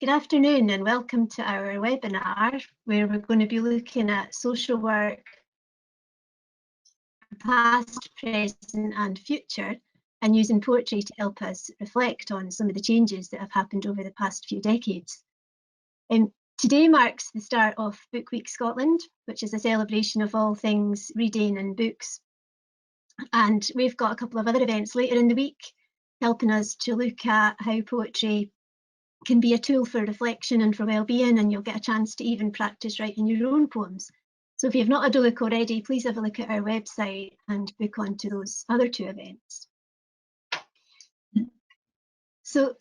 Good afternoon and welcome to our webinar where we're going to be looking at social work, past, present and future, and using poetry to help us reflect on some of the changes that have happened over the past few decades. Today marks the start of Book Week Scotland, which is a celebration of all things reading and books. And we've got a couple of other events later in the week helping us to look at how poetry can be a tool for reflection and for well-being, and you'll get a chance to even practice writing your own poems. So if you've not had a look already, please have a look at our website and book onto those other two events. So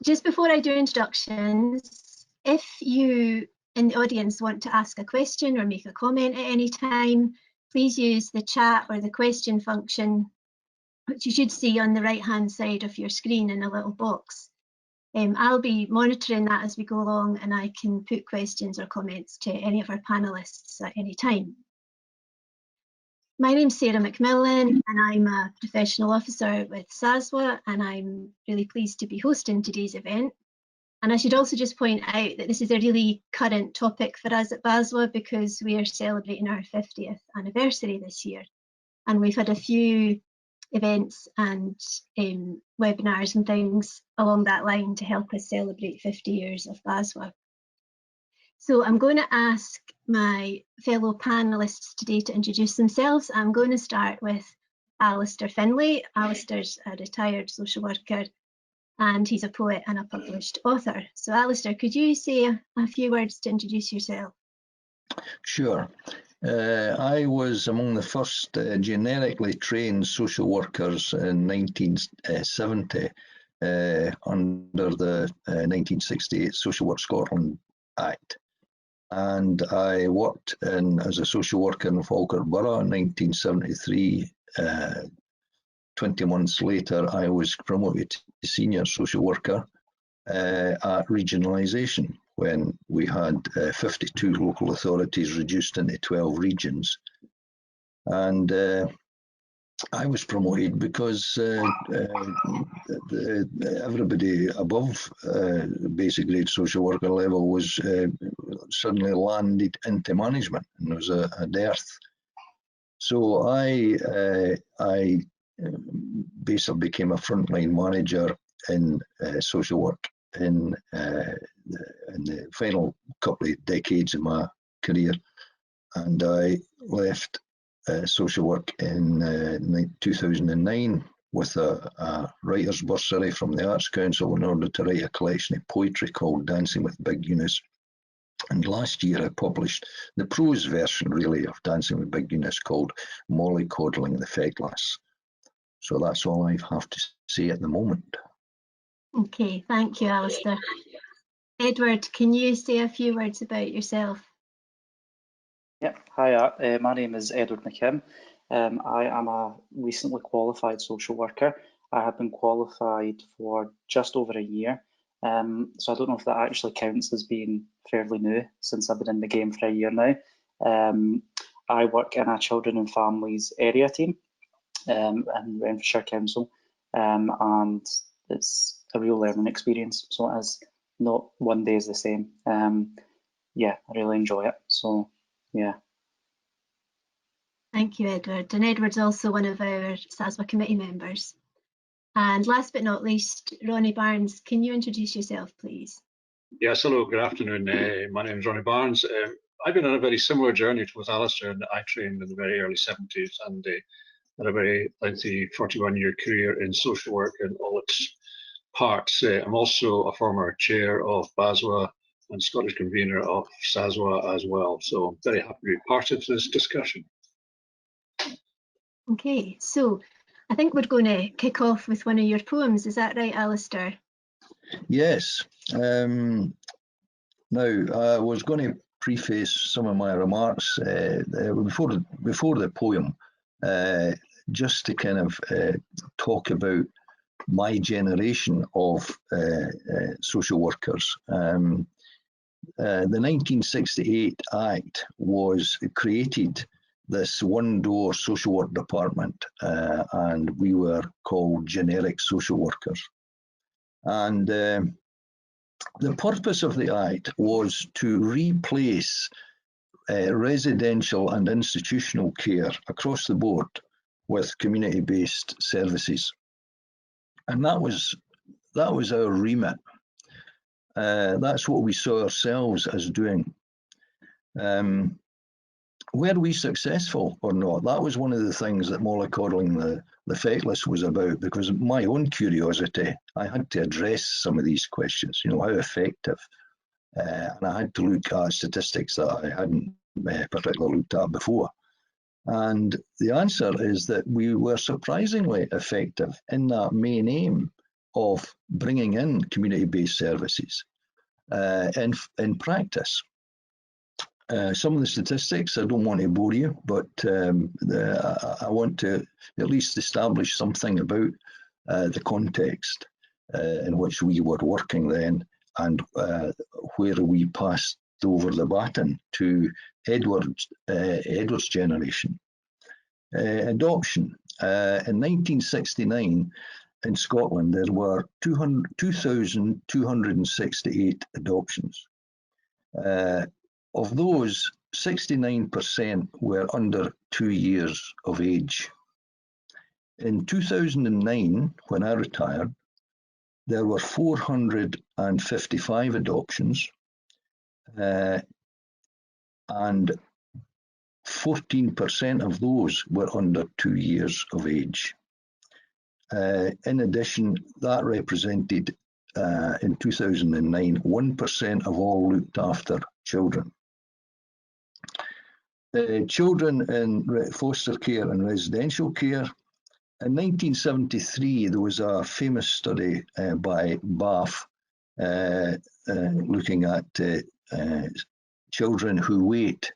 just before I do introductions, if you in the audience want to ask a question or make a comment at any time, please use the chat or the question function, which you should see on the right-hand side of your screen in a little box. I'll be monitoring that as we go along, and I can put questions or comments to any of our panelists at any time. My name's Sarah McMillan and I'm a professional officer with SASWA, and I'm really pleased to be hosting today's event. And I should also just point out that this is a really current topic for us at BASWA because we are celebrating our 50th anniversary this year. And we've had a few events and webinars and things along that line to help us celebrate 50 years of BASWA. So I'm going to ask my fellow panelists today to introduce themselves. I'm going to start with Alistair Finlay. Alistair's a retired social worker and he's a poet and a published author. So Alistair, could you say a few words to introduce yourself? Sure. I was among the first generically trained social workers in 1970 under the 1968 Social Work Scotland Act. And I worked as a social worker in Falkirk Borough in 1973. 20 months later, I was promoted to senior social worker at regionalisation, when we had 52 local authorities reduced into 12 regions. And I was promoted because everybody above basic grade social worker level was suddenly landed into management, and there was a dearth. So I basically became a frontline manager in social work in the final couple of decades of my career, and I left social work in 2009 with a writer's bursary from the Arts Council in order to write a collection of poetry called Dancing with Big Eunice. And last year I published the prose version really of Dancing with Big Eunice called Molly Coddling the Feckless. So that's all I have to say at the moment. Okay, thank you, Alistair. Edward, can you say a few words about yourself? Yep. Hi, my name is Edward McKim. I am a recently qualified social worker. I have been qualified for just over a year, so I don't know if that actually counts as being fairly new since I've been in the game for a year now. I work in a children and families area team in Renfrewshire Council, and it's a real learning experience, so it is not one day is the same. Yeah, I really enjoy it, so yeah. Thank you, Edward. And Edward's also one of our SASWA committee members. And last but not least, Ronnie Barnes, can you introduce yourself, please? Yes, hello, good afternoon. My name is Ronnie Barnes. I've been on a very similar journey with Alistair, and I trained in the very early 70s and had a very lengthy 41-year career in social work in all its parts. I'm also a former chair of BASWA and Scottish convener of SASWA as well. So I'm very happy to be part of this discussion. Okay, so I think we're going to kick off with one of your poems. Is that right, Alistair? Yes. Now, I was going to preface some of my remarks before the poem, just to kind of talk about my generation of social workers. The 1968 Act created this one-door social work department, and we were called generic social workers. And The purpose of the Act was to replace residential and institutional care across the board with community-based services, and that was our remit. That's what we saw ourselves as doing. Were we successful or not? That was one of the things that Coddling the Feckless was about, because of my own curiosity, I had to address some of these questions, you know, how effective, and I had to look at statistics that I hadn't particularly looked at before. And the answer is that we were surprisingly effective in that main aim of bringing in community-based services in practice. Some of the statistics, I don't want to bore you, but I want to at least establish something about the context in which we were working then, and where we passed over the baton to Edwards generation. Adoption. In 1969, in Scotland, there were 2,268 adoptions. Of those, 69% were under 2 years of age. In 2009, when I retired, there were 455 adoptions, and 14% of those were under 2 years of age. In addition, that represented, in 2009, 1% of all looked after children. Children in foster care and residential care. In 1973, there was a famous study by BAF looking at children who wait,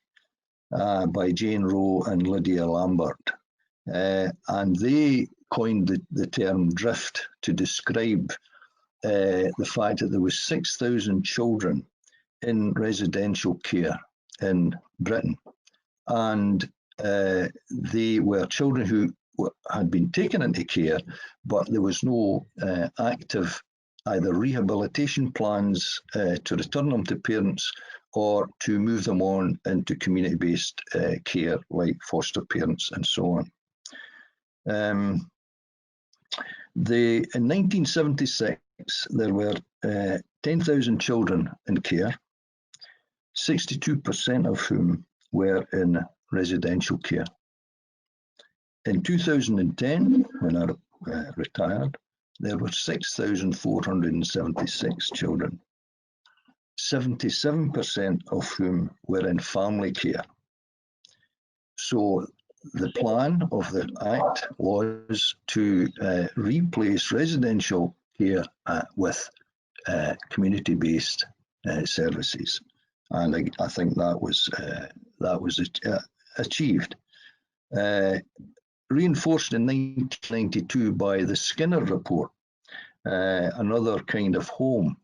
by Jane Rowe and Lydia Lambert. And they coined the term drift to describe the fact that there was 6,000 children in residential care in Britain. And they were children who had been taken into care, but there was no active either rehabilitation plans to return them to parents or to move them on into community-based care like foster parents and so on. In 1976, there were 10,000 children in care, 62% of whom were in residential care. In 2010, when I retired, there were 6,476 children, 77% of whom were in family care. So the plan of the Act was to replace residential care with community-based services, and I think that was achieved. Reinforced in 1992 by the Skinner report, another kind of home.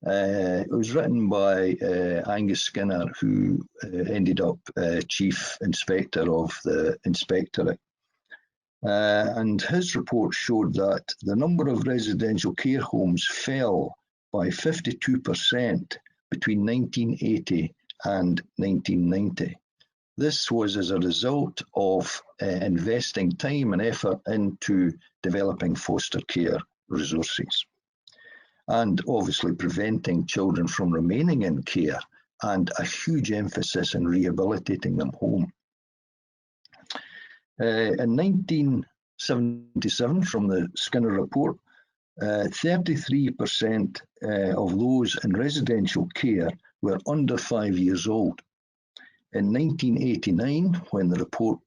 It was written by Angus Skinner, who ended up Chief Inspector of the Inspectorate. And his report showed that the number of residential care homes fell by 52% between 1980 and 1990. This was as a result of investing time and effort into developing foster care resources, and obviously preventing children from remaining in care, and a huge emphasis in rehabilitating them home. In 1977, from the Skinner report, 33% of those in residential care were under 5 years old. In 1989, when the report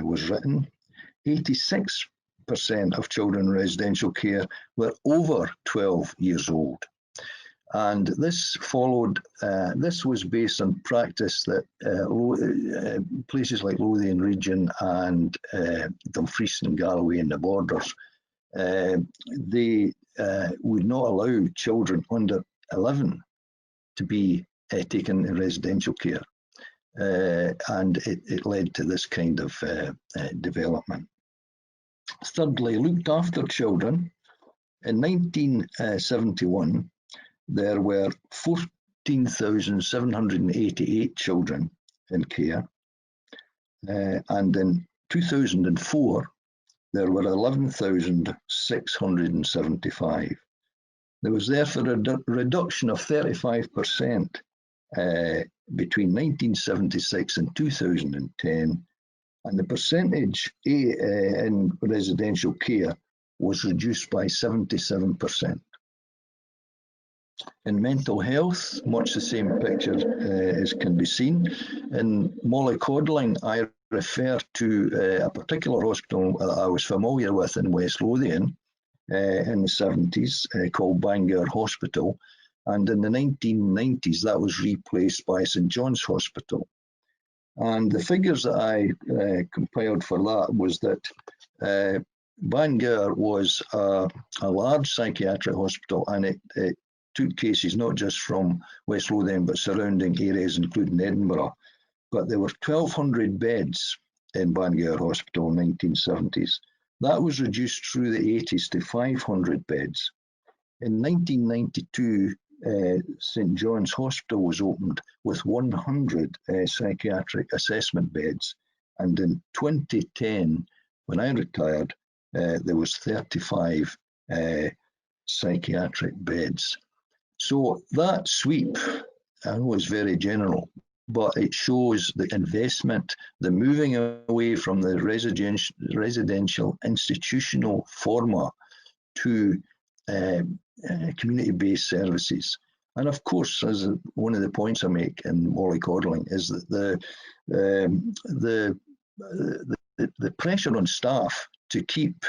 was written, 86% of children in residential care were over 12 years old. And this followed, this was based on practice that places like Lothian Region and Dumfries and Galloway and the Borders, they would not allow children under 11 to be taken in residential care. And it led to this kind of development. Thirdly, looked after children. In 1971, there were 14,788 children in care, and in 2004 there were 11,675. There was therefore a reduction of 35% between 1976 and 2010, and the percentage in residential care was reduced by 77%. In mental health, much the same picture as can be seen. In mollycoddling, I refer to a particular hospital that I was familiar with in West Lothian in the 70s called Bangor Hospital, and in the 1990s that was replaced by St John's Hospital. And the figures that I compiled for that was that Bangor was a large psychiatric hospital, and it took cases not just from West Lothian but surrounding areas including Edinburgh. But there were 1,200 beds in Bangor Hospital in the 1970s. That was reduced through the 80s to 500 beds. In 1992, St John's Hospital was opened with 100 psychiatric assessment beds, and in 2010, when I retired, there was 35 psychiatric beds. So that sweep, I know it's very general, but it shows the investment, the moving away from the residential institutional format to community-based services. And of course, as one of the points I make in mollycoddling is that the pressure on staff to keep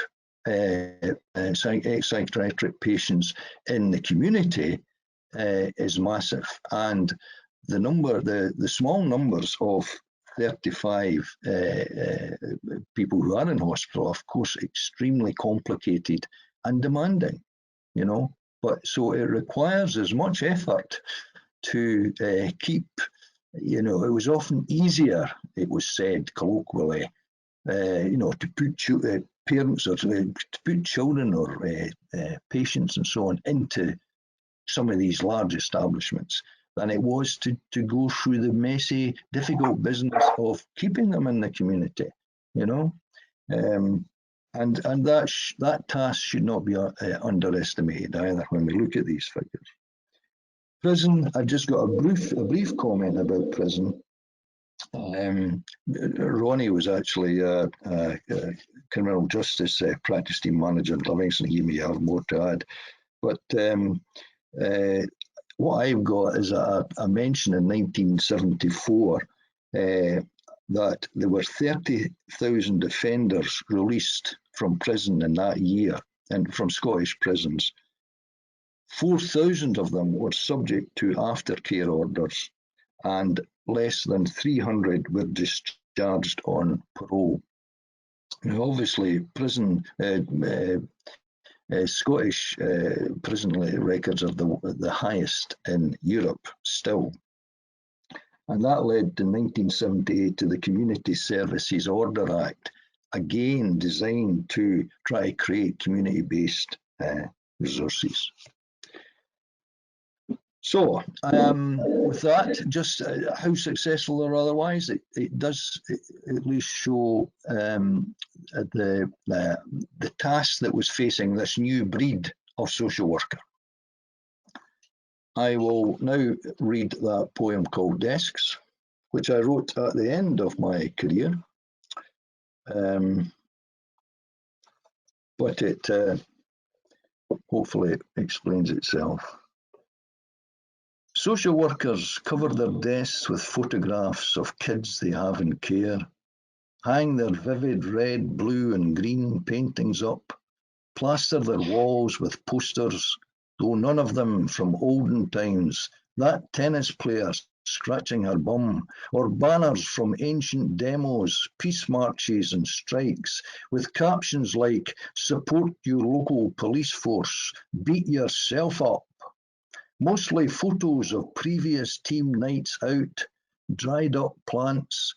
psychiatric patients in the community is massive, and the small numbers of 35 people who are in hospital, of course, extremely complicated and demanding, you know. But so it requires as much effort to keep, you know, it was often easier, it was said colloquially, you know, to put parents or to put children or patients and so on into some of these large establishments than it was to go through the messy, difficult business of keeping them in the community, you know. And that task should not be underestimated either when we look at these figures. Prison, I've just got a brief comment about prison. Ronnie was actually a criminal justice practice team manager in Livingston. He may have more to add. But what I've got is a mention in 1974 that there were 30,000 offenders released from prison in that year, and from Scottish prisons. 4,000 of them were subject to aftercare orders, and less than 300 were discharged on parole. Now, obviously, Scottish prison records are the highest in Europe still. And that led in 1978 to the Community Services Order Act, again designed to try to create community-based resources. So with that, just how successful or otherwise, it does at least show the task that was facing this new breed of social worker. I will now read that poem called Desks, which I wrote at the end of my career. But it hopefully explains itself. Social workers cover their desks with photographs of kids they have in care, hang their vivid red, blue and green paintings up, plaster their walls with posters, though none of them from olden times, that tennis player scratching her bum, or banners from ancient demos, peace marches and strikes, with captions like, support your local police force, beat yourself up. Mostly photos of previous team nights out, dried up plants,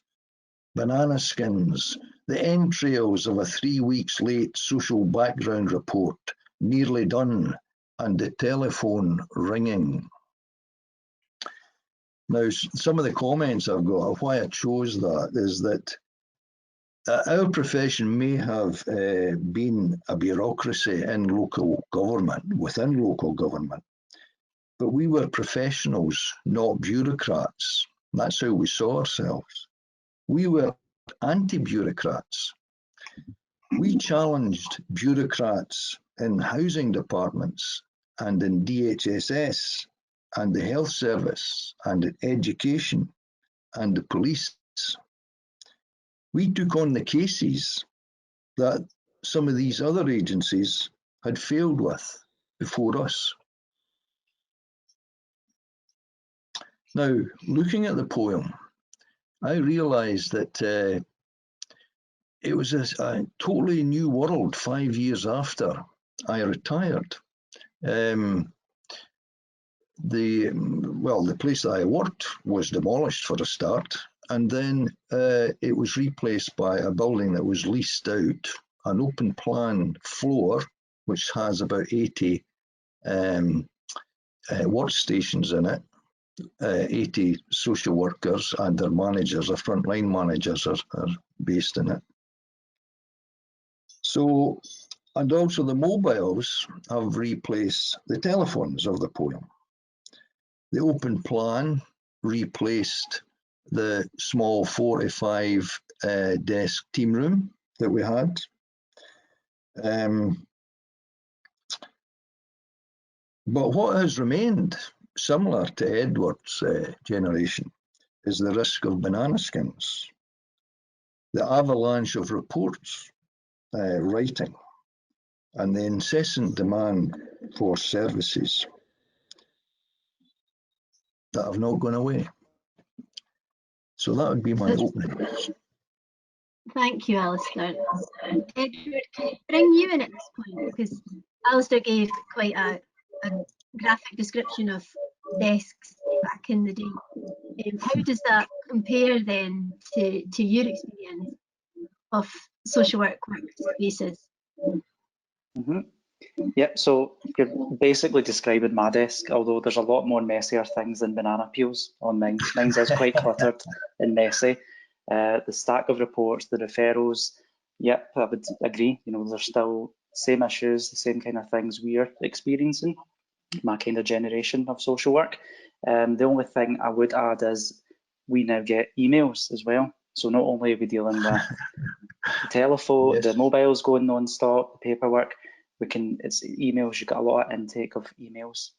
banana skins, the entrails of a 3 weeks late social background report, nearly done, and the telephone ringing. Now, some of the comments I've got, why I chose that, is that our profession may have been a bureaucracy in local government, within local government, but we were professionals, not bureaucrats. That's how we saw ourselves. We were anti-bureaucrats. We challenged bureaucrats in housing departments and in DHSS and the health service and in education and the police. We took on the cases that some of these other agencies had failed with before us. Now, looking at the poem, I realised that it was a totally new world 5 years after I retired. The place that I worked was demolished for a start, and then it was replaced by a building that was leased out, an open plan floor, which has about 80 workstations in it. 80 social workers and their managers, or frontline managers, are based in it. So, and also the mobiles have replaced the telephones of the poem. The open plan replaced the small 4 to 5 desk team room that we had. But what has remained similar to Edwards' generation is the risk of banana skins, the avalanche of reports, writing, and the incessant demand for services that have not gone away. So that would be my opening. Thank you, Alistair. Edward, can I bring you in at this point? Because Alistair gave quite a graphic description of desks back in the day. How does that compare then to your experience of social work workspaces? Mm-hmm. Yep, so you're basically describing my desk, although there's a lot more messier things than banana peels on mine. Mine's is quite cluttered and messy. The stack of reports, the referrals, yep, I would agree. You know, there's still same issues, the same kind of things we're experiencing, my kind of generation of social work. The only thing I would add is we now get emails as well. So not only are we dealing with the telephone, yes, the mobiles going non-stop, the paperwork, it's emails, you get a lot of intake of emails.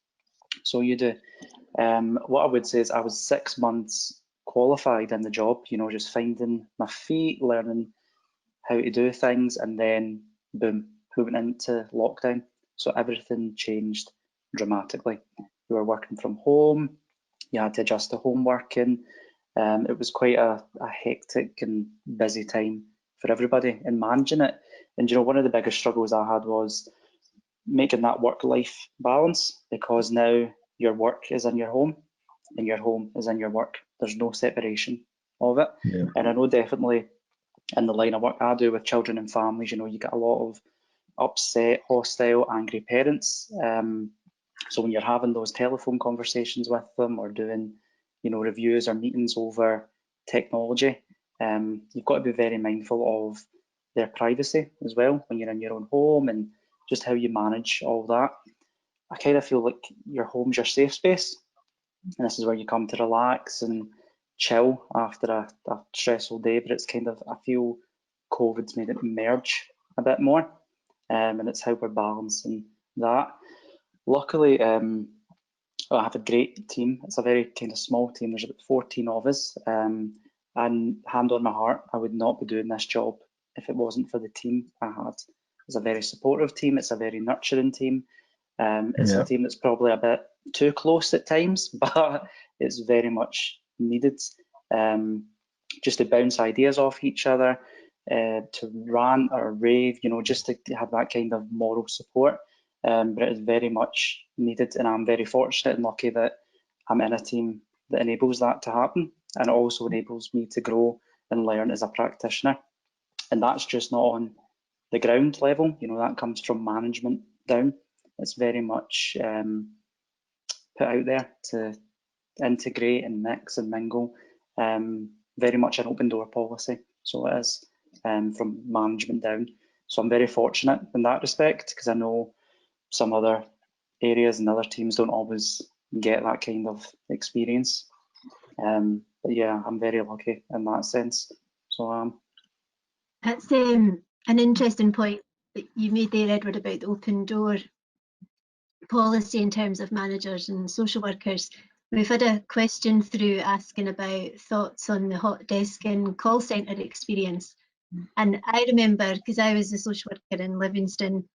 So you do. What I would say is I was 6 months qualified in the job, you know, just finding my feet, learning how to do things, and then boom, we went into lockdown. So everything changed dramatically. You were working from home, you had to adjust to home working. It was quite a hectic and busy time for everybody and managing it. And you know, one of the biggest struggles I had was making that work-life balance, because now your work is in your home and your home is in your work. There's no separation of it. Yeah. And I know definitely in the line of work I do with children and families, you know, you get a lot of upset, hostile, angry parents. So when you're having those telephone conversations with them or doing, you know, reviews or meetings over technology, you've got to be very mindful of their privacy as well when you're in your own home, and just how you manage all that. I kind of feel like your home's your safe space, and this is where you come to relax and chill after a stressful day. But it's kind of, I feel COVID's made it merge a bit more, and it's how we're balancing that. Luckily, I have a great team. It's a very kind of small team. There's about 14 of us, and hand on my heart, I would not be doing this job if it wasn't for the team I had. It's a very supportive team. It's a very nurturing team. It's a team that's probably a bit too close at times, but it's very much needed, just to bounce ideas off each other, to rant or rave, you know, just to have that kind of moral support. But it is very much needed, and I'm very fortunate and lucky that I'm in a team that enables that to happen, and it also enables me to grow and learn as a practitioner. And that's just not on the ground level, you know, that comes from management down. It's very much put out there to integrate and mix and mingle. Very much an open door policy, so it is, from management down. So I'm very fortunate in that respect, because I know some other areas and other teams don't always get that kind of experience. But yeah, I'm very lucky in that sense. So That's an interesting point that you made there, Edward, about the open door policy in terms of managers and social workers. We've had a question through asking about thoughts on the hot desk and call centre experience. And I remember, because I was a social worker in Livingston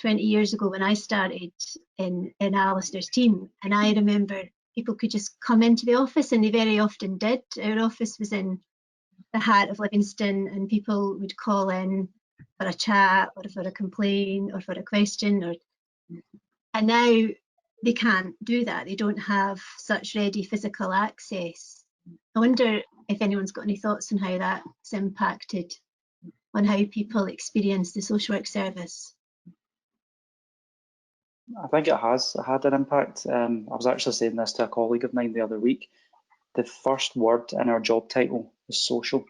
20 years ago when I started in Alistair's team, and I remember people could just come into the office, and they very often did. Our office was in the heart of Livingston, and people would call in for a chat or for a complaint or for a question. And now they can't do that. They don't have such ready physical access. I wonder if anyone's got any thoughts on how that's impacted on how people experience the social work service. I think it has had an impact. I was actually saying this to a colleague of mine the other week. The first word in our job title is social.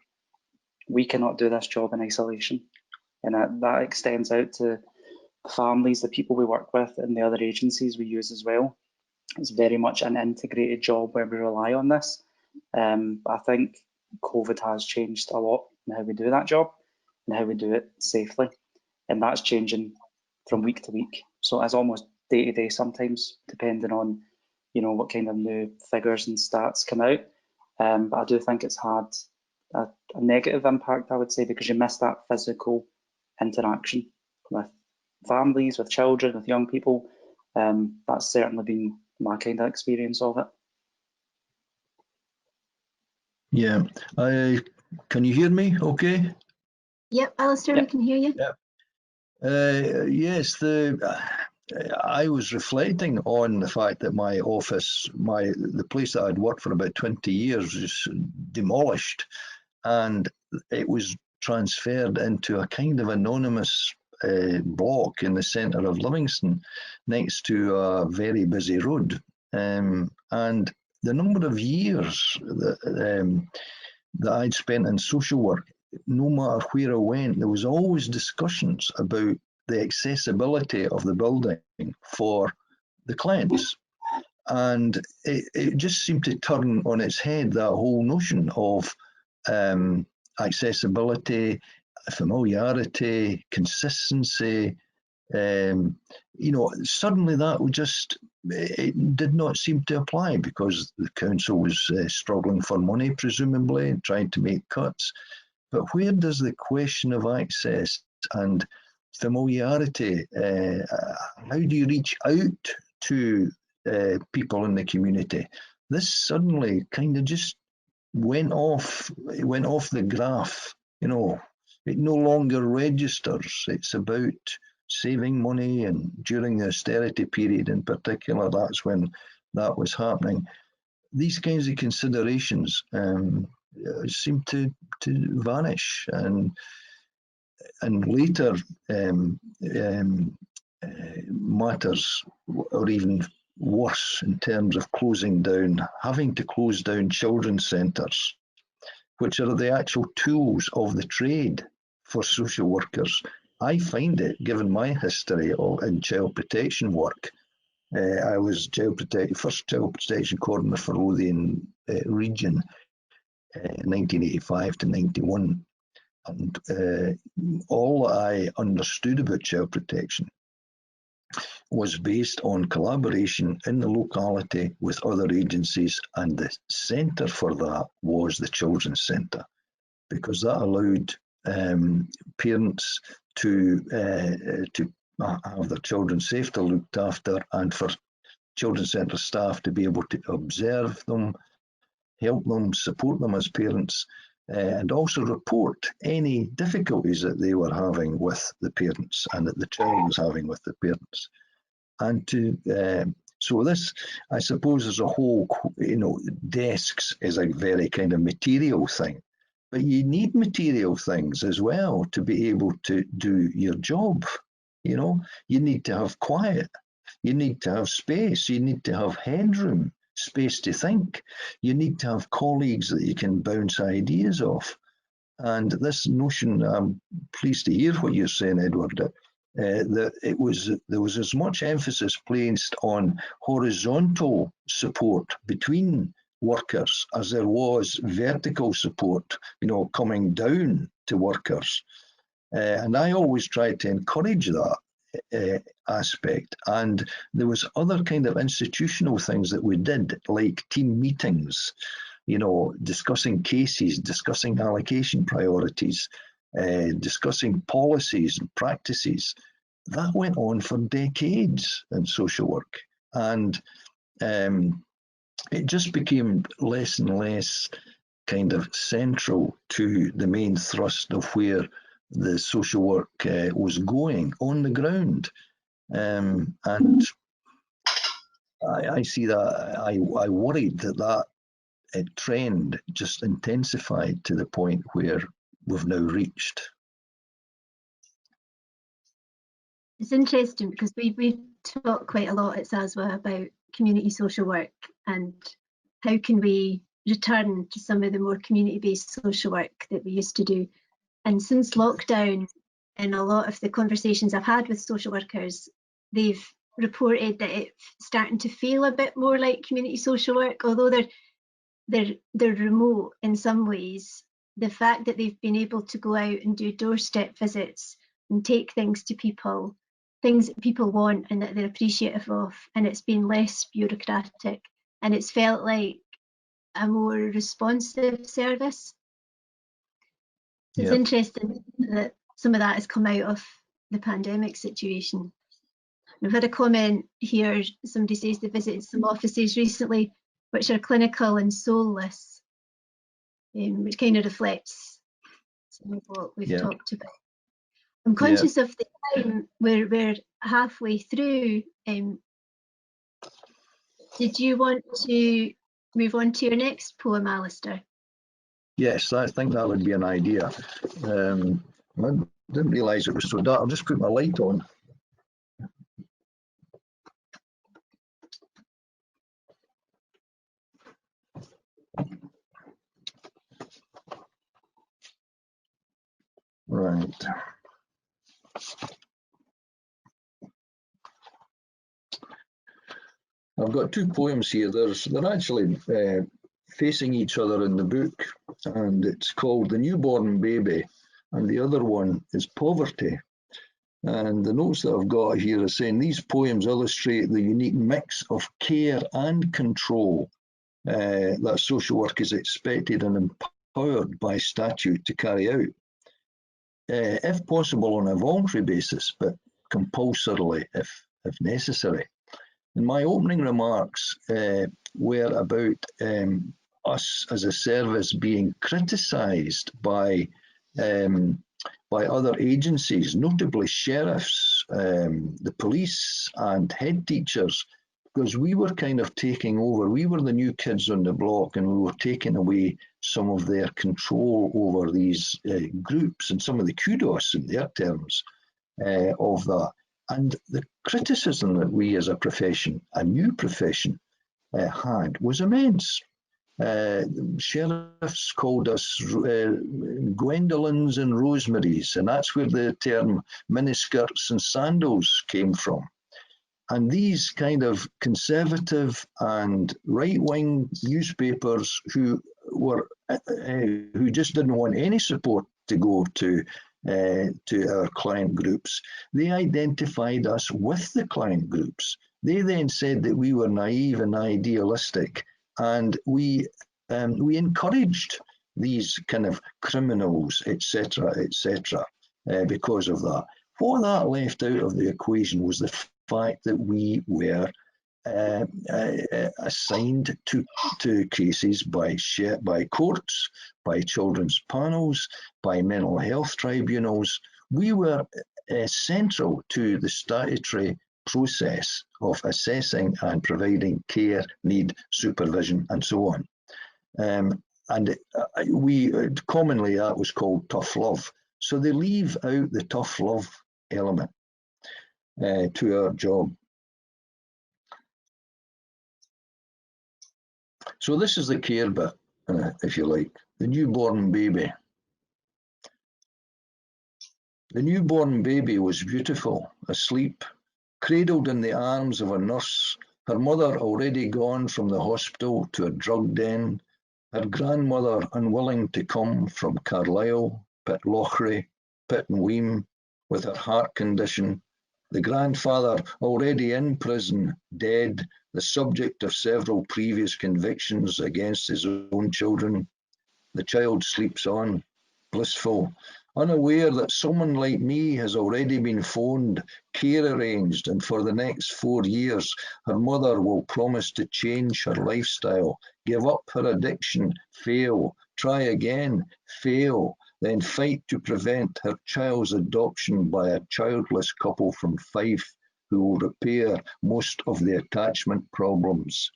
We cannot do this job in isolation. And that extends out to the families, the people we work with, and the other agencies we use as well. It's very much an integrated job where we rely on this. I think COVID has changed a lot in how we do that job and how we do it safely. And that's changing from week to week. So it's almost day to day sometimes, depending on, what kind of new figures and stats come out. But I do think it's had a negative impact, I would say, because you miss that physical interaction with families, with children, with young people. That's certainly been my kind of experience of it. Yeah, can you hear me okay? Yep, Alistair, Yep. we can hear you. Yep. Yes, I was reflecting on the fact that my office, the place that I'd worked for about 20 years, was demolished, and it was transferred into a kind of anonymous block in the centre of Livingston, next to a very busy road, and the number of years that I'd spent in social work, no matter where I went, there was always discussions about the accessibility of the building for the clients. And it just seemed to turn on its head that whole notion of accessibility, familiarity, consistency. Suddenly that would it did not seem to apply, because the council was struggling for money, presumably, and trying to make cuts. But where does the question of access and familiarity, how do you reach out to people in the community? This suddenly kind of just went off the graph. It no longer registers. It's about saving money, and during the austerity period in particular, that's when that was happening. These kinds of considerations seem to vanish, and later matters are even worse in terms of having to close down children's centres, which are the actual tools of the trade for social workers. I find it, given my history in child protection work, I was first child protection coordinator for Lothian region, 1985 to 91. And all I understood about child protection was based on collaboration in the locality with other agencies, and the centre for that was the Children's Centre, because that allowed parents to have their children safely looked after, and for Children's Centre staff to be able to observe them, help them, support them as parents, and also report any difficulties that they were having with the parents and that the child was having with the parents. And so this, I suppose, as a whole, desks is a very kind of material thing, but you need material things as well to be able to do your job. You need to have quiet. You need to have space. You need to have headroom, space to think. You need to have colleagues that you can bounce ideas off. And this notion, I'm pleased to hear what you're saying, Edward, that there was as much emphasis placed on horizontal support between workers as there was vertical support, coming down to workers. And I always tried to encourage that aspect. And there was other kind of institutional things that we did, like team meetings, discussing cases, discussing allocation priorities, discussing policies and practices. That went on for decades in social work. And it just became less and less kind of central to the main thrust of where the social work was going on the ground. And I see that, I worried that trend just intensified to the point where we've now reached. It's interesting because we've talked quite a lot at SASWA about community social work and how can we return to some of the more community-based social work that we used to do. And since lockdown, in a lot of the conversations I've had with social workers, they've reported that it's starting to feel a bit more like community social work, although they're remote in some ways. The fact that they've been able to go out and do doorstep visits and take things to people, things that people want and that they're appreciative of, and it's been less bureaucratic and it's felt like a more responsive service. So it's interesting that some of that has come out of the pandemic situation. We've had a comment here, somebody says they visited some offices recently which are clinical and soulless, which kind of reflects some of what we've talked about. I'm conscious of the time, we're halfway through. Did you want to move on to your next poem, Alistair? Yes, I think that would be an idea. I didn't realise it was so dark. I'll just put my light on. Right. I've got two poems here. They're actually facing each other in the book, and it's called The Newborn Baby, and the other one is Poverty. And the notes that I've got here are saying these poems illustrate the unique mix of care and control that social work is expected and empowered by statute to carry out, if possible on a voluntary basis, but compulsorily if necessary. And my opening remarks were about us as a service being criticised by other agencies, notably sheriffs, the police and head teachers, because we were kind of taking over. We were the new kids on the block and we were taking away some of their control over these groups and some of the kudos in their terms of that. And the criticism that we as a profession, a new profession, had was immense. Sheriffs called us Gwendolyn's and Rosemary's, and that's where the term miniskirts and sandals came from. And these kind of conservative and right-wing newspapers who just didn't want any support to go to our client groups, they identified us with the client groups. They then said that we were naive and idealistic, and we encouraged these kind of criminals, etc., because of that. What that left out of the equation was the fact that we were assigned to cases by courts, by children's panels, by mental health tribunals. We were central to the statutory process of assessing and providing care, need, supervision, and so on. Commonly that was called tough love. So they leave out the tough love element to our job. So this is the Kerber, if you like, the newborn baby. The newborn baby was beautiful, asleep, cradled in the arms of a nurse, her mother already gone from the hospital to a drug den, her grandmother unwilling to come from Carlisle, Pitlochry, Pittenweem, with her heart condition, the grandfather already in prison, dead, the subject of several previous convictions against his own children. The child sleeps on, blissful, unaware that someone like me has already been phoned, care arranged, and for the next 4 years her mother will promise to change her lifestyle, give up her addiction, fail, try again, fail, then fight to prevent her child's adoption by a childless couple from Fife who will repair most of the attachment problems.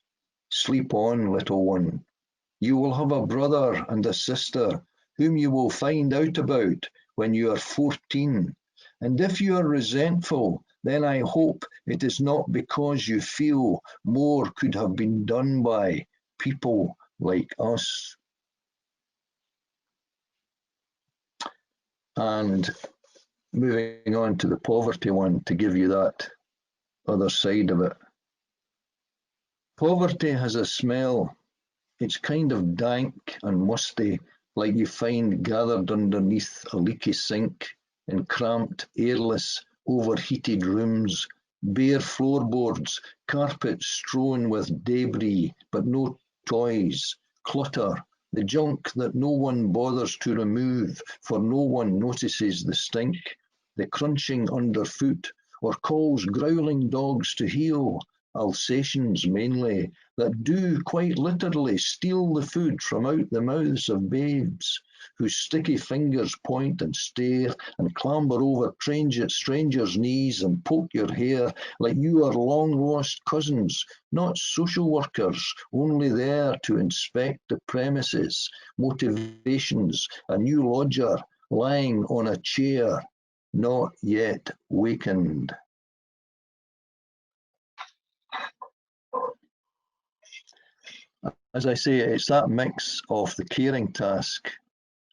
Sleep on, little one. You will have a brother and a sister whom you will find out about when you are 14. And if you are resentful, then I hope it is not because you feel more could have been done by people like us. And moving on to the poverty one to give you that other side of it. Poverty has a smell. It's kind of dank and musty, like you find gathered underneath a leaky sink in cramped, airless, overheated rooms, bare floorboards, carpets strewn with debris, but no toys, clutter, the junk that no one bothers to remove, for no one notices the stink, the crunching underfoot, or calls growling dogs to heel, Alsatians mainly, that do quite literally steal the food from out the mouths of babes, whose sticky fingers point and stare and clamber over strangers' knees and poke your hair like you are long-lost cousins, not social workers, only there to inspect the premises, motivations, a new lodger lying on a chair, not yet wakened. As I say, it's that mix of the caring task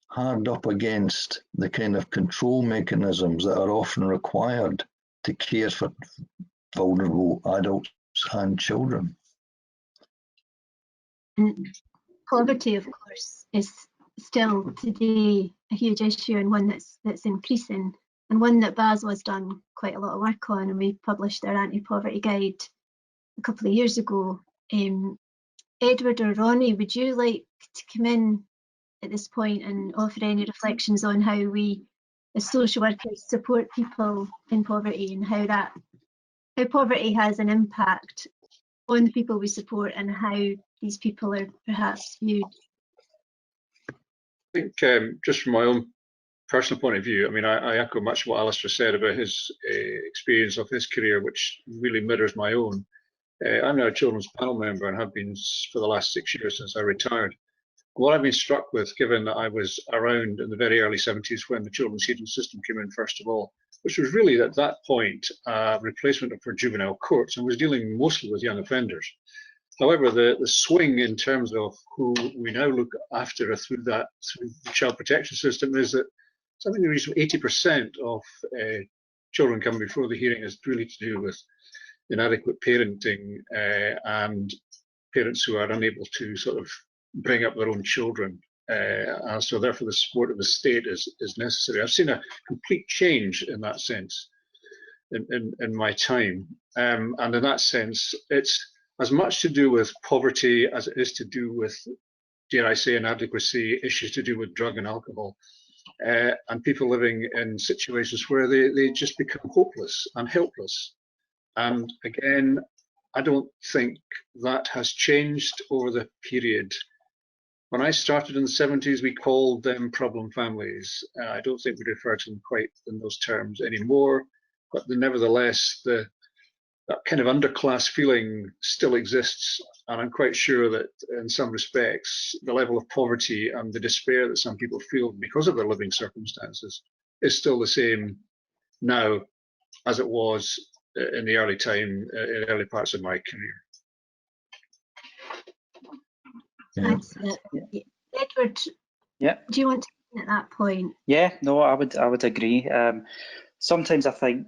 hard up against the kind of control mechanisms that are often required to care for vulnerable adults and children. And poverty, of course, is still today a huge issue and one that's increasing, and one that Basel has done quite a lot of work on, and we published their anti-poverty guide a couple of years ago. Edward or Ronnie, would you like to come in at this point and offer any reflections on how we as social workers support people in poverty and how poverty has an impact on the people we support and how these people are perhaps viewed? I think just from my own personal point of view, I mean, I echo much what Alistair said about his experience of his career, which really mirrors my own. I'm now a children's panel member and have been for the last 6 years since I retired. What I've been struck with, given that I was around in the very early 70s when the children's heating system came in first of all, which was really at that point a replacement for juvenile courts and was dealing mostly with young offenders. However, the swing in terms of who we now look after through the child protection system is that something in the region of 80% of children coming before the hearing is really to do with inadequate parenting and parents who are unable to sort of bring up their own children. And so therefore the support of the state is necessary. I've seen a complete change in that sense in my time. And in that sense, it's as much to do with poverty as it is to do with, dare I say, inadequacy, issues to do with drug and alcohol, and people living in situations where they just become hopeless and helpless. And again, I don't think that has changed over the period. When I started in the 70s, we called them problem families. I don't think we refer to them quite in those terms anymore, but nevertheless, that kind of underclass feeling still exists. And I'm quite sure that in some respects, the level of poverty and the despair that some people feel because of their living circumstances is still the same now as it was in the early parts of my career. Yeah. That's it. Yeah. Edward, Yeah. do you want to at that point? Yeah, no, I would agree. Sometimes I think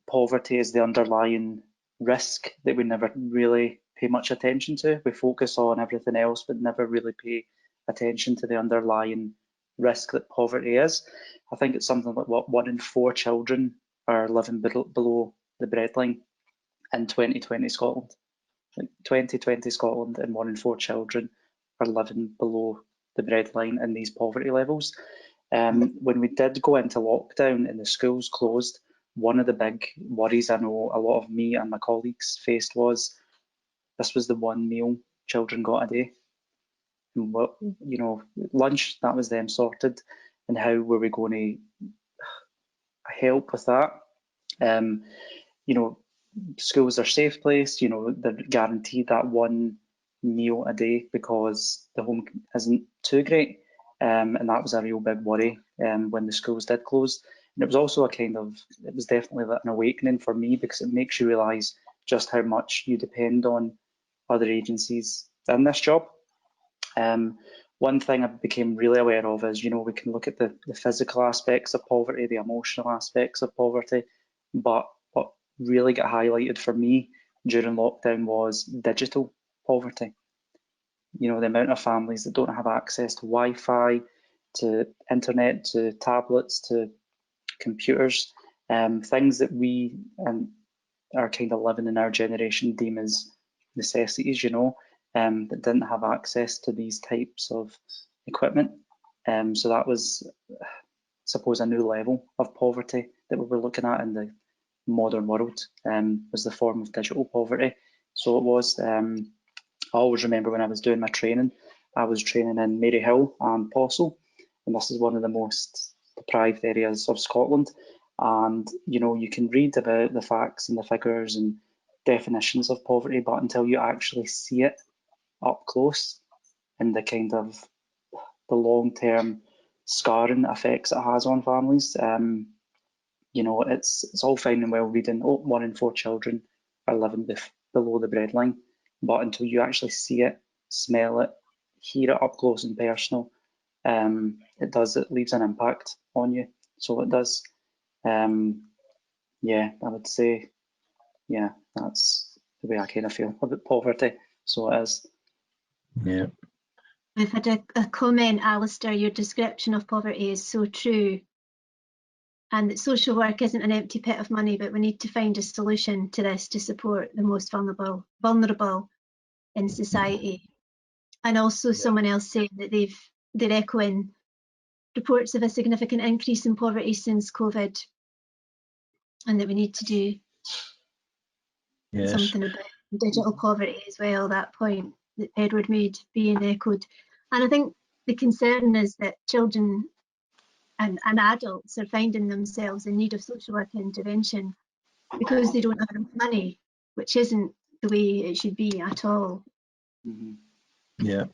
poverty is the underlying risk that we never really pay much attention to. We focus on everything else, but never really pay attention to the underlying risk that poverty is. I think it's something like what 1 in 4 children are living below the breadline in 2020 Scotland. Like 2020 Scotland, and 1 in 4 children are living below the breadline in these poverty levels. When we did go into lockdown and the schools closed, one of the big worries I know a lot of me and my colleagues faced was this was the one meal children got a day. And what, you know, lunch, that was them sorted. And how were we going to help with that? You know, schools are a safe place, you know, they're guaranteed that one meal a day because the home isn't too great. And that was a real big worry when the schools did close. And it was also it was definitely an awakening for me because it makes you realise just how much you depend on other agencies in this job. One thing I became really aware of is, you know, we can look at the physical aspects of poverty, the emotional aspects of poverty, but what really got highlighted for me during lockdown was digital poverty. You know, the amount of families that don't have access to Wi-Fi, to internet, to tablets, to computers, things that we are kind of living in our generation deem as necessities, you know, that didn't have access to these types of equipment. So that was, I suppose, a new level of poverty that we were looking at in the modern world, was the form of digital poverty. So it was, I always remember when I was doing my training, I was training in Maryhill and Possil, and this is one of the most deprived areas of Scotland. And, you know, you can read about the facts and the figures and definitions of poverty, but until you actually see it up close and the kind of the long-term scarring effects it has on families, you know, it's all fine and well reading, oh, 1 in 4 children are living below the breadline, but until you actually see it, smell it, hear it up close and personal, it leaves an impact on you. So it does. Yeah, I would say, yeah, that's the way I kind of feel about poverty. So it is. Yeah. We've had a comment, Alistair, your description of poverty is so true. And that social work isn't an empty pit of money, but we need to find a solution to this to support the most vulnerable in society. And also someone else saying that they're echoing reports of a significant increase in poverty since COVID, and that we need to do something about digital poverty as well, that point that Edward made being echoed. And I think the concern is that children and adults are finding themselves in need of social work intervention because they don't have enough money, which isn't the way it should be at all. Mm-hmm. Yeah,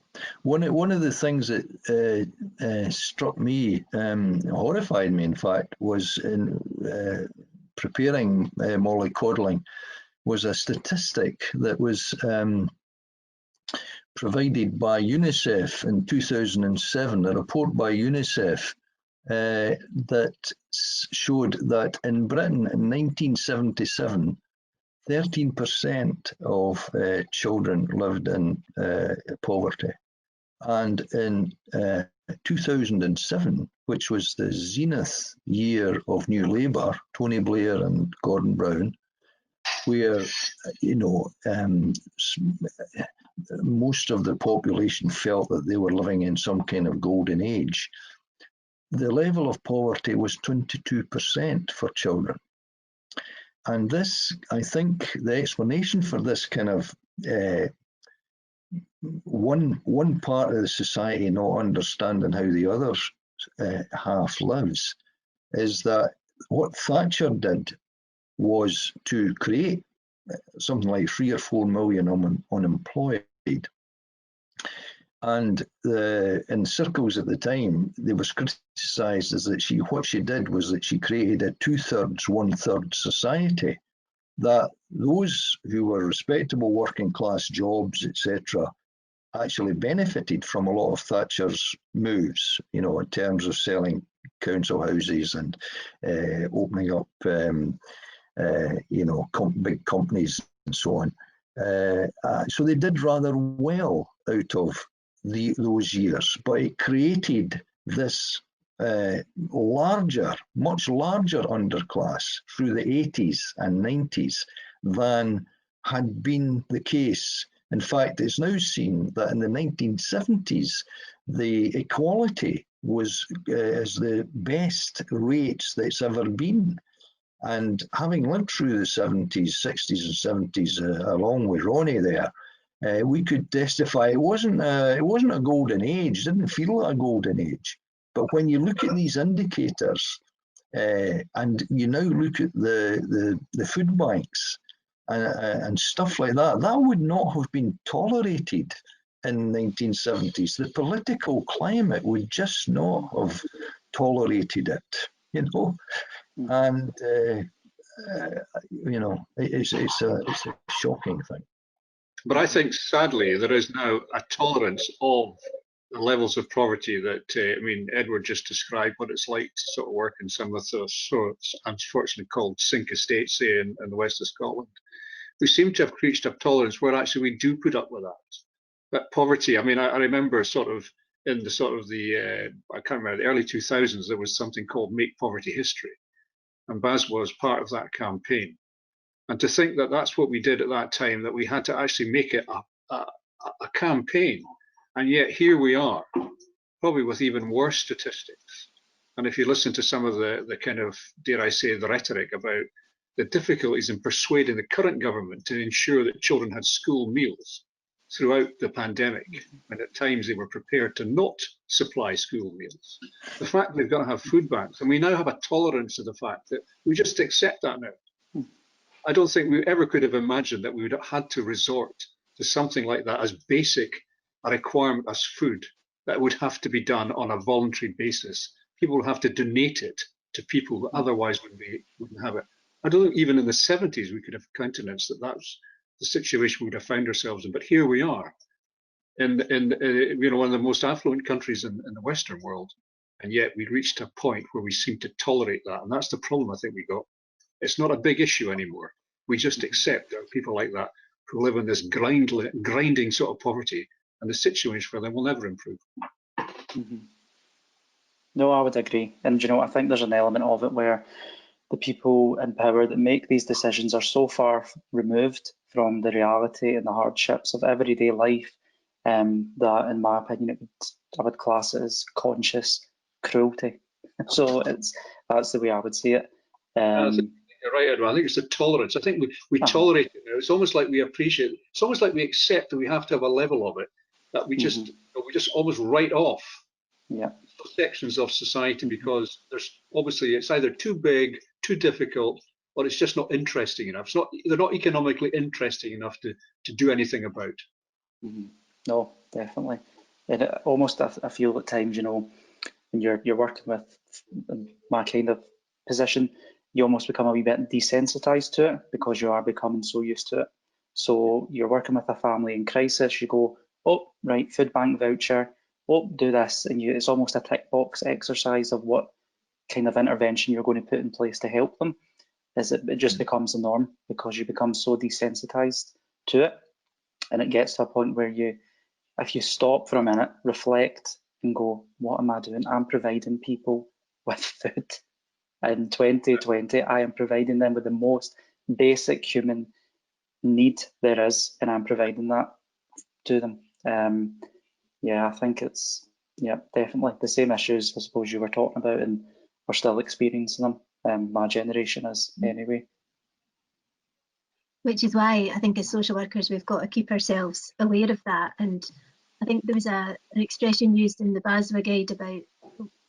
one of the things that struck me, horrified me, in fact, was in preparing Molly Coddling, was a statistic that was provided by UNICEF in 2007, a report by UNICEF that showed that in Britain in 1977, 13% of children lived in poverty. And in 2007, which was the zenith year of New Labour, Tony Blair and Gordon Brown, where, you know, most of the population felt that they were living in some kind of golden age, the level of poverty was 22% for children. And this, I think, the explanation for this kind of one part of the society not understanding how the other half lives is that what Thatcher did was to create something like 3 or 4 million unemployed. And in circles at the time, they was criticised as that what she did was that she created a 2/3, 1/3 society, that those who were respectable working class jobs, etc., actually benefited from a lot of Thatcher's moves, you know, in terms of selling council houses and opening up, you know, big companies and so on. So they did rather well out of those years, but it created this much larger underclass through the 80s and 90s than had been the case. In fact, it's now seen that in the 1970s, the equality was as the best rates that it's ever been. And having lived through the 70s, 60s and 70s, along with Ronnie there, we could testify it wasn't a golden age, didn't feel like a golden age. But when you look at these indicators, and you now look at the food banks and stuff like that, that would not have been tolerated in the 1970s. The political climate would just not have tolerated it, you know. And you know, it's a shocking thing. But I think, sadly, there is now a tolerance of the levels of poverty that, I mean, Edward just described what it's like to sort of work in some of those sorts, unfortunately called sink estates, say, in the west of Scotland. We seem to have reached a tolerance where actually we do put up with that. But poverty, I mean, I remember sort of in the sort of the, I can't remember, the early 2000s, there was something called Make Poverty History. And Baz was part of that campaign. And to think that that's what we did at that time, that we had to actually make it a campaign. And yet here we are, probably with even worse statistics. And if you listen to some of the kind of, dare I say, the rhetoric about the difficulties in persuading the current government to ensure that children had school meals throughout the pandemic, and at times they were prepared to not supply school meals. The fact they've got to have food banks, and we now have a tolerance to the fact that we just accept that now. I don't think we ever could have imagined that we would have had to resort to something like that as basic a requirement as food, that would have to be done on a voluntary basis. People would have to donate it to people who otherwise wouldn't have it. I don't think even in the 70s we could have countenanced that that's the situation we would have found ourselves in. But here we are, in you know, one of the most affluent countries in the Western world, and yet we reached a point where we seem to tolerate that, and that's the problem I think we got. It's not a big issue anymore. We just accept there are people like that who live in this grinding sort of poverty, and the situation for them will never improve. No, I would agree. And you know, I think there's an element of it where the people in power that make these decisions are so far removed from the reality and the hardships of everyday life that, in my opinion, I would class it as conscious cruelty. So that's the way I would see it. You're right, Edward. I think it's the tolerance. I think we tolerate it now. It's almost like we appreciate it. It's almost like we accept that we have to have a level of it that we just almost write off sections of society because there's obviously it's either too big, too difficult, or it's just not interesting enough. They're not economically interesting enough to do anything about. No, definitely. And almost I feel at times, you know, when you're working with my kind of position, you almost become a wee bit desensitized to it because you are becoming so used to it. So you're working with a family in crisis, you go, oh, right, food bank voucher, oh, do this. And it's almost a tick box exercise of what kind of intervention you're going to put in place to help them. It just becomes the norm because you become so desensitized to it. And it gets to a point where if you stop for a minute, reflect and go, what am I doing? I'm providing people with food. In 2020, I am providing them with the most basic human need there is, and I'm providing that to them. Yeah, I think it's definitely the same issues I suppose you were talking about, and we're still experiencing them. My generation is anyway. Which is why I think as social workers we've got to keep ourselves aware of that. And I think there was an expression used in the BASWA guide about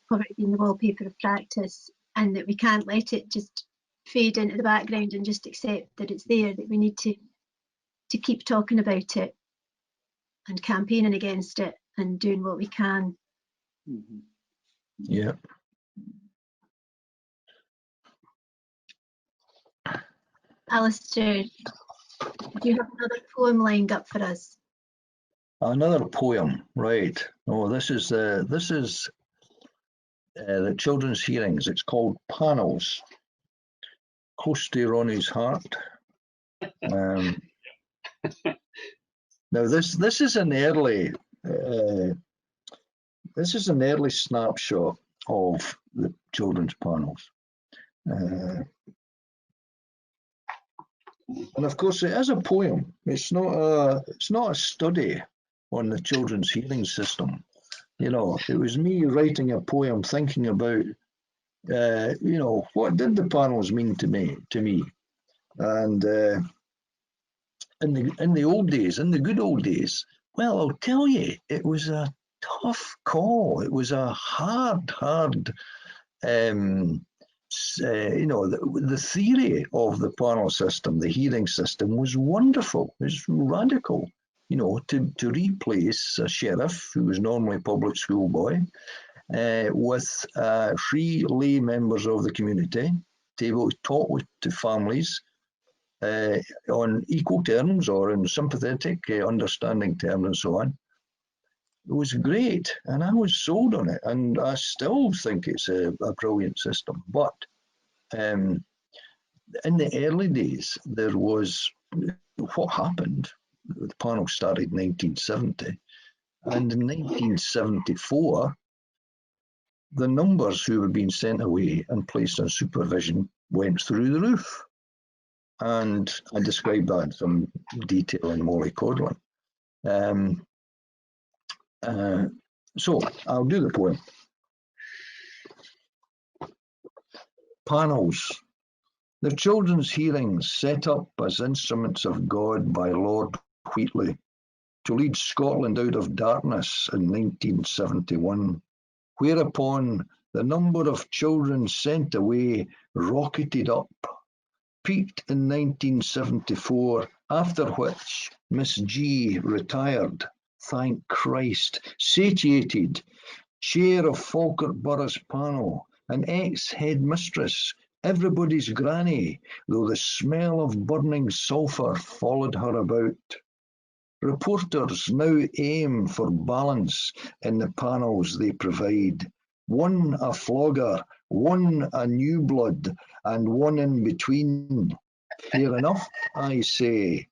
poverty being the wallpaper of practice, and that we can't let it just fade into the background and just accept that it's there, that we need to keep talking about it and campaigning against it and doing what we can. Yeah. Alistair, do you have another poem lined up for us? Another poem, right? Oh, this is the children's hearings. It's called Panels, close to Ronnie's heart. Now this is an early snapshot of the children's panels, and of course it is a poem. It's not a study on the children's hearing system. You know, it was me writing a poem, thinking about you know, what did the panels mean to me? And in the old days, in the good old days, well, I'll tell you, it was a tough call. It was a hard. You know, the theory of the panel system, the hearing system, was wonderful. It was radical. You know, to replace a sheriff who was normally a public school boy with 3 lay members of the community to be able to talk to families on equal terms or in sympathetic, understanding terms and so on. It was great, and I was sold on it, and I still think it's a brilliant system. But in the early days, there was what happened. The panel started in 1970, and in 1974, the numbers who were being sent away and placed on supervision went through the roof. And I described that in some detail in Molly Coddling. So I'll do the poem. Panels. The children's hearings set up as instruments of God by Lord Wheatley to lead Scotland out of darkness in 1971, whereupon the number of children sent away rocketed up, peaked in 1974, after which Miss G retired, thank Christ, satiated, chair of Falkirk Borough's panel, an ex-headmistress, everybody's granny, though the smell of burning sulphur followed her about. Reporters now aim for balance in the panels they provide. One a flogger, one a new blood, and one in between. Fair enough, I say,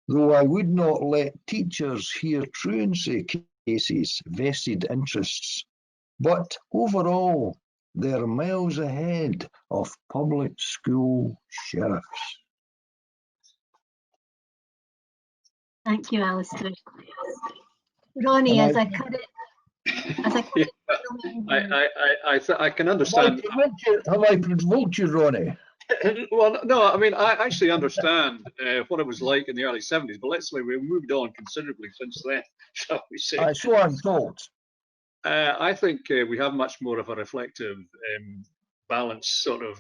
though I would not let teachers hear truancy cases, vested interests. But overall, they're miles ahead of public school sheriffs. Thank you, Alistair. Ronnie, as I cut it, I can understand. Have I provoked you, Ronnie? Well, no, I mean, I actually understand what it was like in the early 70s, but let's say we've moved on considerably since then, shall we say. So I'm told. I think we have much more of a reflective, balanced sort of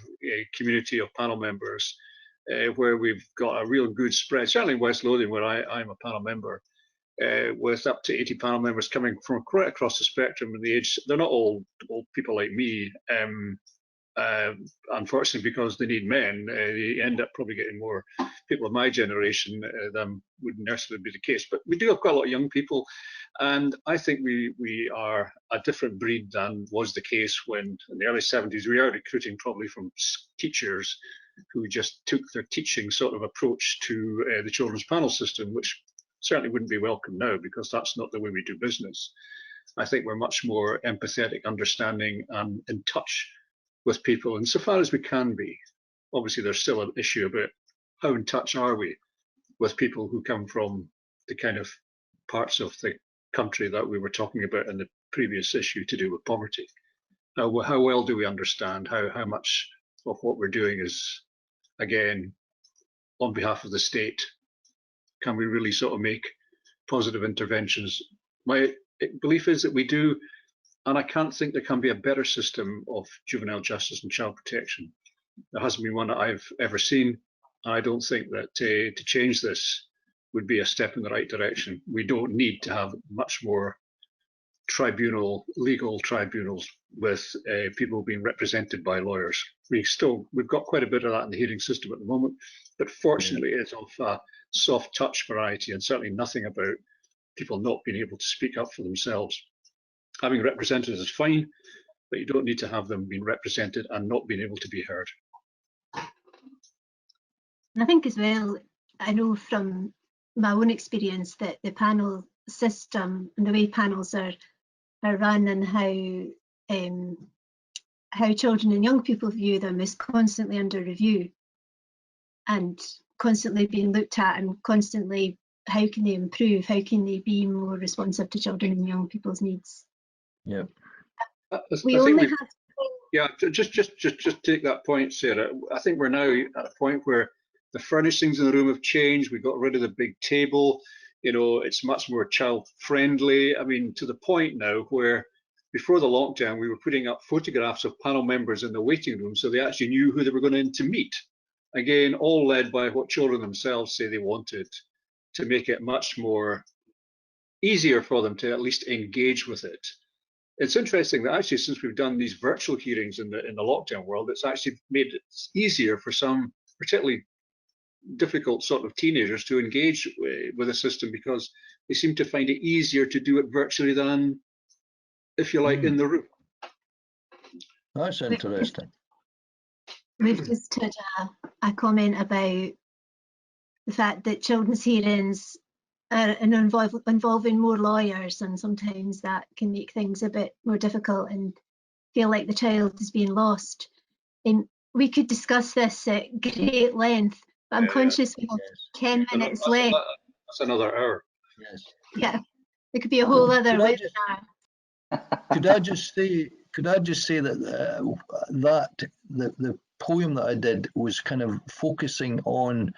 community of panel members, where we've got a real good spread, certainly in West Lothian, where I'm a panel member, with up to 80 panel members coming from quite across the spectrum in the age. They're not all people like me, unfortunately, because they need men. They end up probably getting more people of my generation than would necessarily be the case. But we do have quite a lot of young people, and I think we are a different breed than was the case when in the early 70s we are recruiting probably from teachers who just took their teaching sort of approach to the children's panel system, which certainly wouldn't be welcome now, because that's not the way we do business. I think we're much more empathetic, understanding, and in touch with people insofar as we can be. Obviously, there's still an issue about how in touch are we with people who come from the kind of parts of the country that we were talking about in the previous issue to do with poverty. How well do we understand how much of what we're doing is, again, on behalf of the state? Can we really sort of make positive interventions? My belief is that we do, and I can't think there can be a better system of juvenile justice and child protection. There hasn't been one that I've ever seen. I don't think that to change this would be a step in the right direction. We don't need to have much more legal tribunals with people being represented by lawyers. We've got quite a bit of that in the hearing system at the moment, but fortunately it's of a soft touch variety, and certainly nothing about people not being able to speak up for themselves. Having representatives is fine, but you don't need to have them being represented and not being able to be heard. And I think as well, I know from my own experience that the panel system and the way panels are run and how children and young people view them is constantly under review and constantly being looked at, and constantly how can they improve, how can they be more responsive to children and young people's needs. Yeah. We only have Yeah, just take that point, Sarah. I think we're now at a point where the furnishings in the room have changed. We got rid of the big table. You know, it's much more child friendly. I mean, to the point now where before the lockdown, we were putting up photographs of panel members in the waiting room so they actually knew who they were going in to meet. Again, all led by what children themselves say they wanted, to make it much more easier for them to at least engage with it. It's interesting that actually, since we've done these virtual hearings in the lockdown world, it's actually made it easier for some particularly difficult sort of teenagers to engage with the system, because they seem to find it easier to do it virtually than, if you like, in the room. That's interesting. We've just had a comment about the fact that children's hearings are involving more lawyers, and sometimes that can make things a bit more difficult and feel like the child is being lost. And we could discuss this at great length, but I'm conscious we have 10 minutes left. That's another hour. Yes. Yeah, it could be a whole other webinar. Could I just say that the poem that I did was kind of focusing on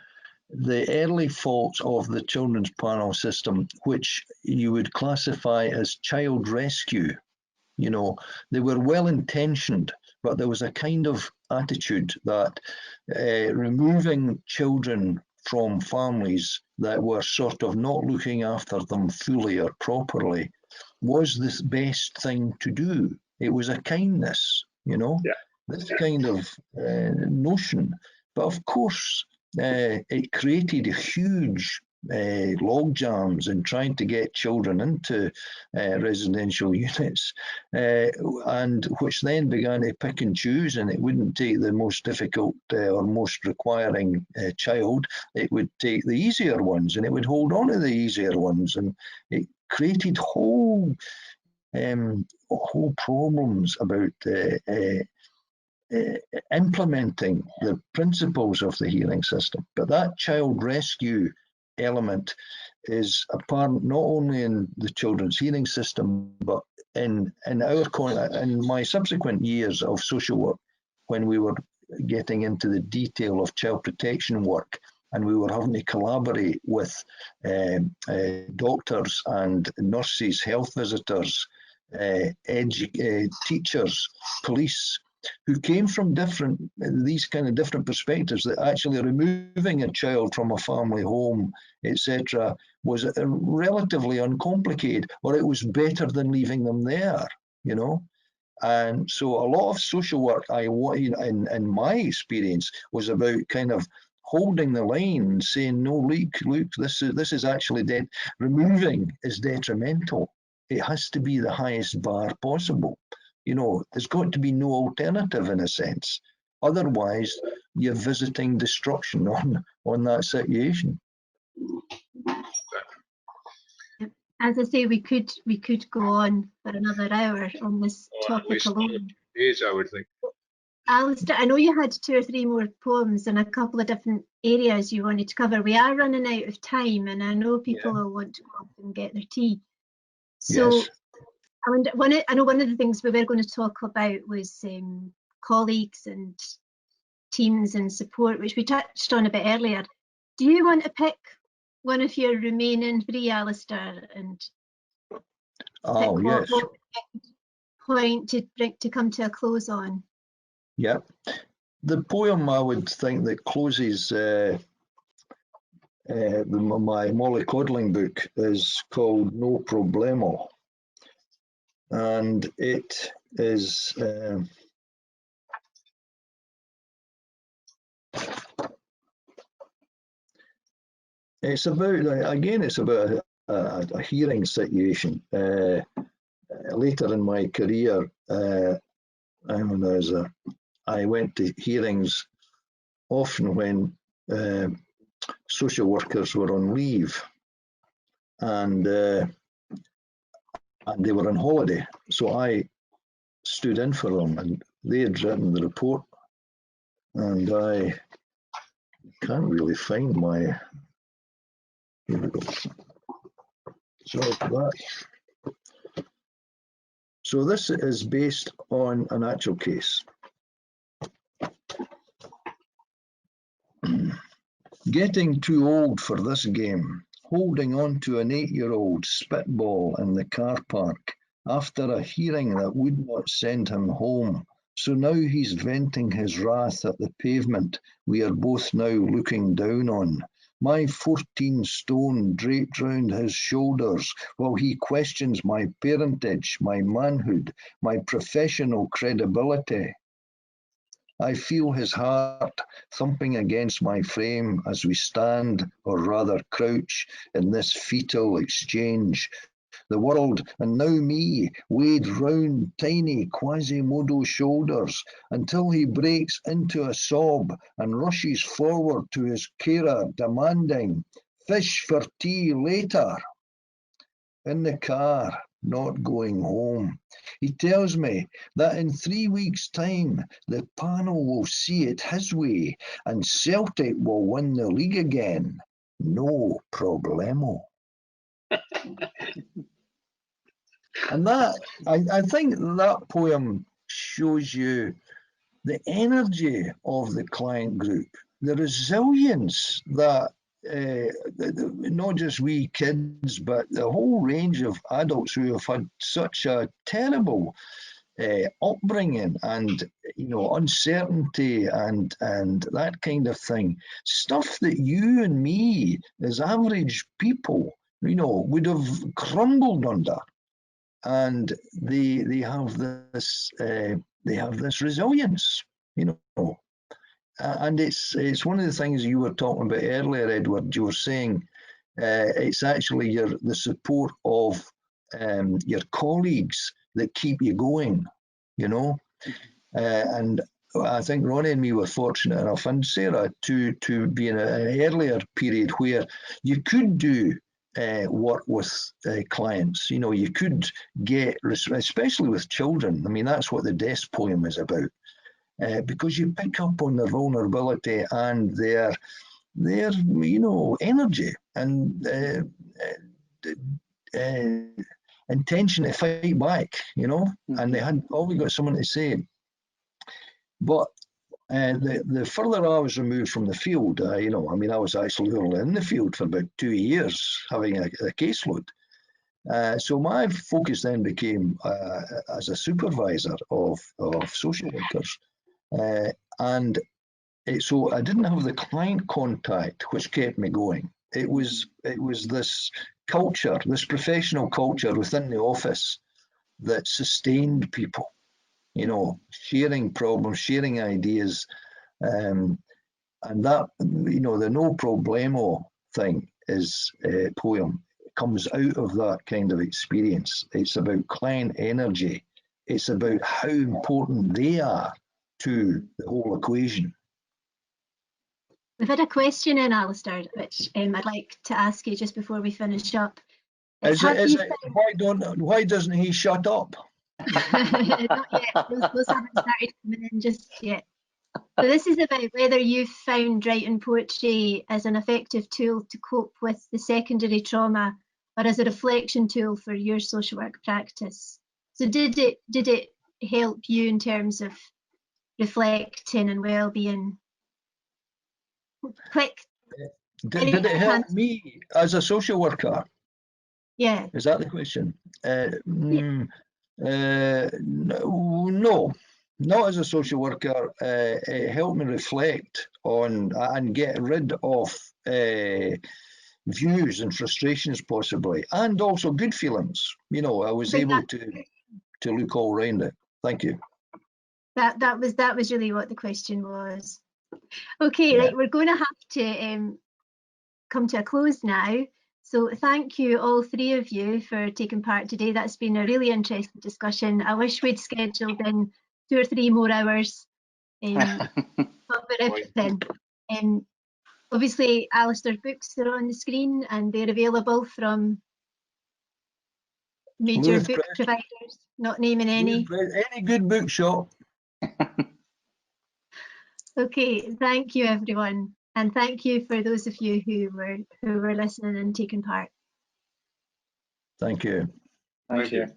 the early faults of the children's panel system, which you would classify as child rescue. You know, they were well intentioned, but there was a kind of attitude that removing children from families that were sort of not looking after them fully or properly was the best thing to do. It was a kindness, you know, this kind of notion. But of course, it created huge log jams in trying to get children into residential units, and which then began to pick and choose, and it wouldn't take the most difficult or most requiring child. It would take the easier ones, and it would hold on to the easier ones, and it created whole problems about implementing the principles of the hearing system. But that child rescue element is apparent not only in the children's hearing system, but in my subsequent years of social work, when we were getting into the detail of child protection work, and we were having to collaborate with doctors and nurses, health visitors, teachers, police, who came from these kind of different perspectives, that actually removing a child from a family home, etc., was relatively uncomplicated, or it was better than leaving them there, you know. And so a lot of social work, in my experience, was about kind of holding the line and saying, no, look, this is actually removing is detrimental. It has to be the highest bar possible. You know, there's got to be no alternative in a sense. Otherwise, you're visiting destruction on that situation. As I say, we could go on for another hour on this topic alone. Days, I would think. Alistair, I know you had 2 or 3 more poems and a couple of different areas you wanted to cover. We are running out of time, and I know people will want to go up and get their tea. So, yes. I know one of the things we were going to talk about was colleagues and teams and support, which we touched on a bit earlier. Do you want to pick one of your remaining 3, Alistair, and Oh, yes. what point to come to a close on? Yeah. The poem I would think that closes my mollycoddling book is called No Problemo. And it is it's about a hearing situation. Later in my career, I went to hearings often when social workers were on leave, and they were on holiday. So I stood in for them, and they had written the report, and I can't really find my. Here we go. Sorry for that. So this is based on an actual case. Getting too old for this game. Holding on to an 8-year-old spitball in the car park after a hearing that would not send him home. So now he's venting his wrath at the pavement we are both now looking down on. My 14 stone draped round his shoulders while he questions my parentage, my manhood, my professional credibility. I feel his heart thumping against my frame as we stand, or rather crouch, in this fetal exchange. The world, and now me, weighed round tiny Quasimodo shoulders, until he breaks into a sob and rushes forward to his carer, demanding, "Fish for tea later." In the car, not going home, he tells me that in 3 weeks' time the panel will see it his way and Celtic will win the league again. No problemo. And that, I think that poem shows you the energy of the client group, the resilience that not just we kids, but the whole range of adults who have had such a terrible upbringing, and uncertainty and that kind of thing, stuff that you and me as average people would have crumbled under, and they have this resilience, and it's one of the things you were talking about earlier, Edward. You were saying it's actually the support of your colleagues that keep you going, and I think Ronnie and me were fortunate enough, and Sarah, to be in an earlier period where you could do work with clients. You could get, especially with children. I mean, that's what the desk poem is about. Because you pick up on their vulnerability and their energy and intention to fight back, and they had always got someone to say. But the further I was removed from the field, I was actually only in the field for about 2 years, having a caseload. So my focus then became as a supervisor of social workers. And so I didn't have the client contact, which kept me going. It was this culture, this professional culture within the office that sustained people, sharing problems, sharing ideas, and that, the no problemo thing is a poem. It comes out of that kind of experience. It's about client energy. It's about how important they are to the whole equation. We've had a question in, Alistair, which I'd like to ask you just before we finish up. Why doesn't he shut up? Not yet. Those haven't started coming in just yet. So this is about whether you've found writing poetry as an effective tool to cope with the secondary trauma, or as a reflection tool for your social work practice. So did it help you in terms of reflecting and well-being? Quick. Did it help me as a social worker? Yeah. Is that the question? No, not as a social worker. It helped me reflect on and get rid of views and frustrations, possibly, and also good feelings. I was able to look all around it. Thank you. That was really what the question was. Okay, yeah. Right, we're going to have to come to a close now. So thank you, all three of you, for taking part today. That's been a really interesting discussion. I wish we'd scheduled in 2 or 3 more hours to cover everything. Obviously, Alistair's books are on the screen and they're available from major Louth book Press. providers, not naming any. Any good bookshop. Okay, thank you everyone, and thank you for those of you who were listening and taking part. Thank you. Thank you.